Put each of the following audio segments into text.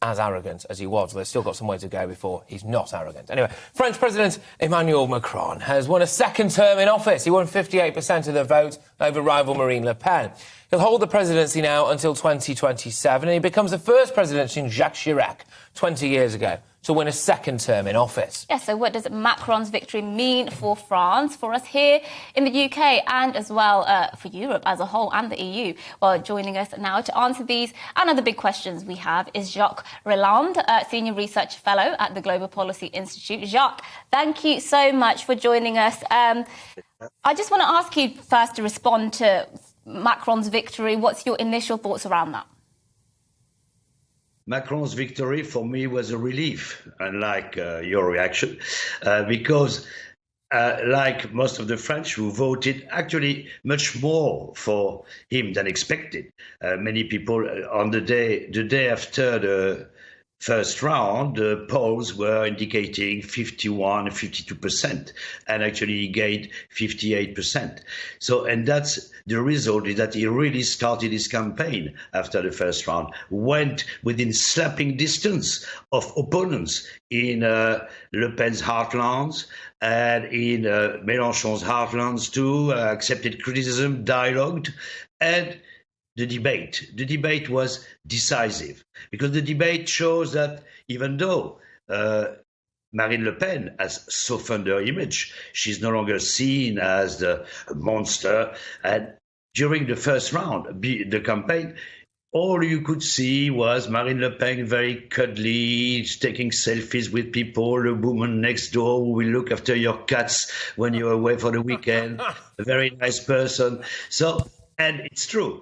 as arrogant as he was. There's still got some way to go before he's not arrogant. Anyway, French President Emmanuel Macron has won a second term in office. He won 58% of the vote over rival Marine Le Pen. He'll hold the presidency now until 2027, and he becomes the first president since Jacques Chirac 20 years ago to win a second term in office. Yes, so what does Macron's victory mean for France, for us here in the UK, and as well for Europe as a whole and the EU? Well, joining us now to answer these and other big questions we have is Jacques Reland, Senior Research Fellow at the Global Policy Institute. Jacques, thank you so much for joining us. I just want to ask you first to respond to Macron's victory. What's your initial thoughts around that? Macron's victory for me was a relief, unlike your reaction, because like most of the French who voted actually much more for him than expected. Many people on the day after the first round, the polls were indicating 51, 52%, and actually he gained 58%. So, and that's the result is that he really started his campaign after the first round, went within slapping distance of opponents in Le Pen's heartlands and in Mélenchon's heartlands too, accepted criticism, dialogued, and the debate was decisive, because the debate shows that even though Marine Le Pen has softened her image, she's no longer seen as the monster. And during the first round, the campaign, all you could see was Marine Le Pen very cuddly, taking selfies with people, a woman next door who will look after your cats when you're away for the weekend, a very nice person. So, and it's true.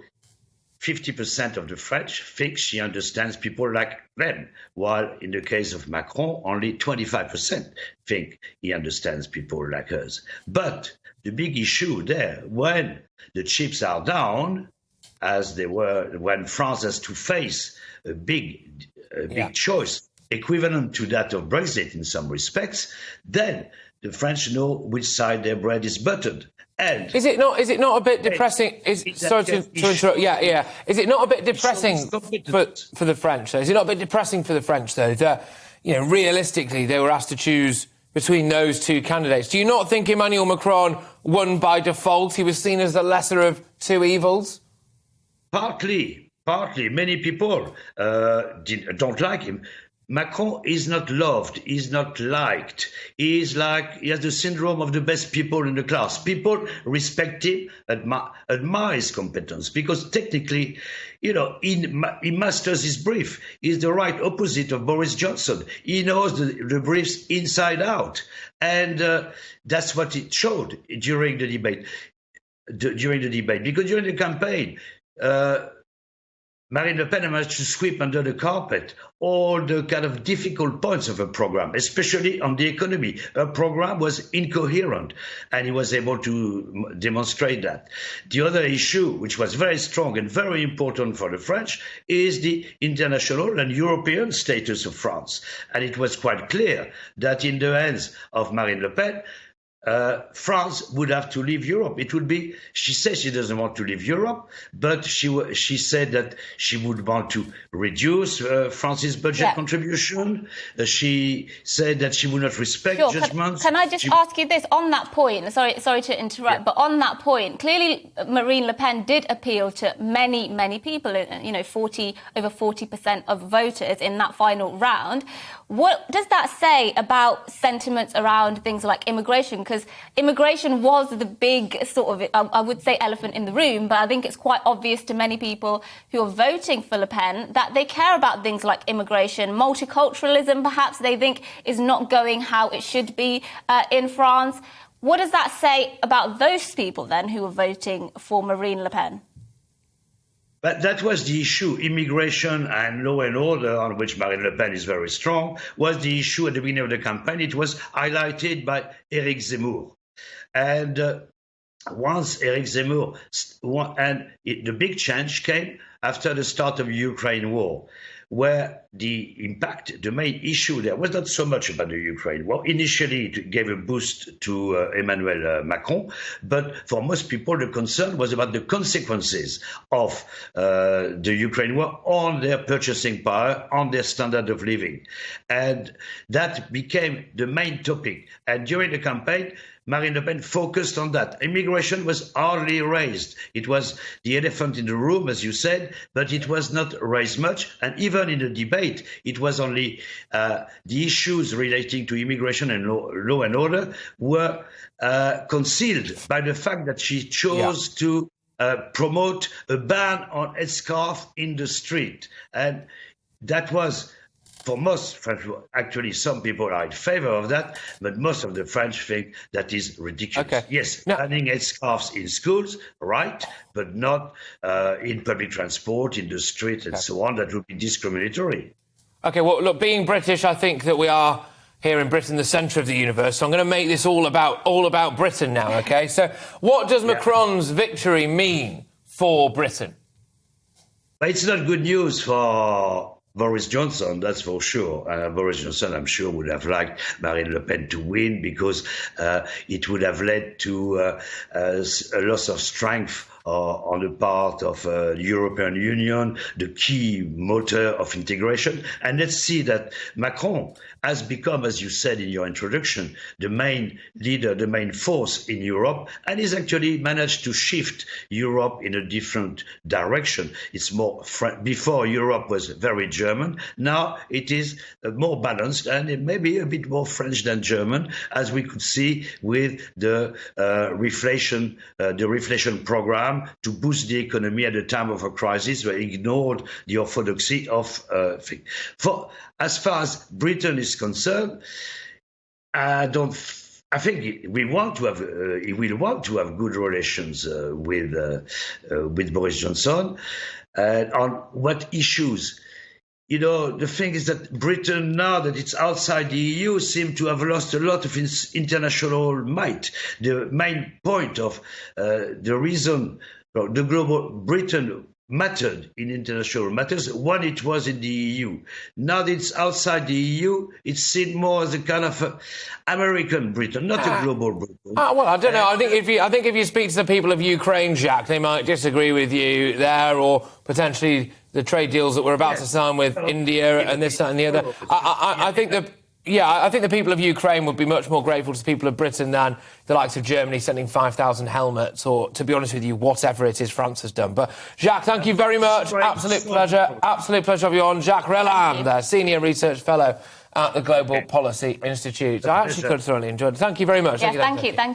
50% of the French think she understands people like them, while in the case of Macron, only 25% think he understands people like us. But the big issue there, when the chips are down, as they were when France has to face a big choice, equivalent to that of Brexit in some respects, then the French know which side their bread is buttered. And is it not a bit depressing? Sorry to interrupt. Yeah. Is it not a bit depressing for the French? Though? Is it not a bit depressing for the French though that realistically they were asked to choose between those two candidates? Do you not think Emmanuel Macron won by default? He was seen as the lesser of two evils. Partly. Many people don't like him. Macron is not loved, is not liked. He has the syndrome of the best people in the class. People respect him, admire his competence, because technically, he masters his brief. He's the right opposite of Boris Johnson. He knows the briefs inside out. And that's what it showed during the debate. Because during the campaign, Marine Le Pen managed to sweep under the carpet all the kind of difficult points of her program, especially on the economy. Her program was incoherent, and he was able to demonstrate that. The other issue, which was very strong and very important for the French, is the international and European status of France. And it was quite clear that in the hands of Marine Le Pen, France would have to leave Europe. It would be, she says she doesn't want to leave Europe, but she said that she would want to reduce France's budget contribution. She said that she would not respect judgments. Can I just ask you this on that point? Sorry to interrupt, but on that point, clearly Marine Le Pen did appeal to many people, over 40% of voters in that final round. What does that say about sentiments around things like immigration? Because immigration was the big sort of, I would say, elephant in the room, but I think it's quite obvious to many people who are voting for Le Pen that they care about things like immigration. Multiculturalism, perhaps, they think is not going how it should be in France. What does that say about those people, then, who are voting for Marine Le Pen? But that was the issue. Immigration and law and order, on which Marine Le Pen is very strong, was the issue at the beginning of the campaign. It was highlighted by Éric Zemmour. And once Éric Zemmour, the big change came after the start of the Ukraine war, where the impact, the main issue there was not so much about the Ukraine war. Initially, it gave a boost to Emmanuel Macron, but for most people, the concern was about the consequences of the Ukraine war on their purchasing power, on their standard of living. And that became the main topic. And during the campaign, Marine Le Pen focused on that. Immigration was hardly raised. It was the elephant in the room, as you said, but it was not raised much. And even in the debate, it was only the issues relating to immigration and law and order were concealed by the fact that she chose to promote a ban on headscarf in the street. And that was, for most French, actually some people are in favor of that, but most of the French think that is ridiculous. Okay. Yes, banning headscarves in schools, right, but not in public transport, in the street and so on. That would be discriminatory. OK, well, look, being British, I think that we are here in Britain the centre of the universe, so I'm going to make this all about Britain now, OK? So what does Macron's victory mean for Britain? But it's not good news for Boris Johnson, that's for sure. Boris Johnson, I'm sure, would have liked Marine Le Pen to win because it would have led to a loss of strength on the part of the European Union, the key motor of integration. And let's see that Macron has become, as you said in your introduction, the main leader, the main force in Europe, and he's actually managed to shift Europe in a different direction. It's more, before Europe was very German, now it is more balanced and it may be a bit more French than German, as we could see with the reflation program to boost the economy at the time of a crisis, where ignored the orthodoxy of things. As far as Britain is concerned, I think we want to have, he will want to have good relations with Boris Johnson. On what issues? You know, the thing is that Britain, now that it's outside the EU, seems to have lost a lot of its international might. The main point of the reason the global Britain mattered in international matters when it was in the EU. Now that it's outside the EU, it's seen more as a kind of American Britain, not a global Britain. Well, I don't know. I think if you speak to the people of Ukraine, Jacques, they might disagree with you there, or potentially the trade deals that we're about to sign with India and this, that and the other. I think the people of Ukraine would be much more grateful to the people of Britain than the likes of Germany sending 5,000 helmets, or, to be honest with you, whatever it is France has done. But, Jacques, thank you very much. Absolute pleasure. Absolute pleasure to have you on. Jacques Reland, Senior Research Fellow at the Global Policy Institute. I actually could have thoroughly enjoyed it. Thank you very much. Yes, thank you.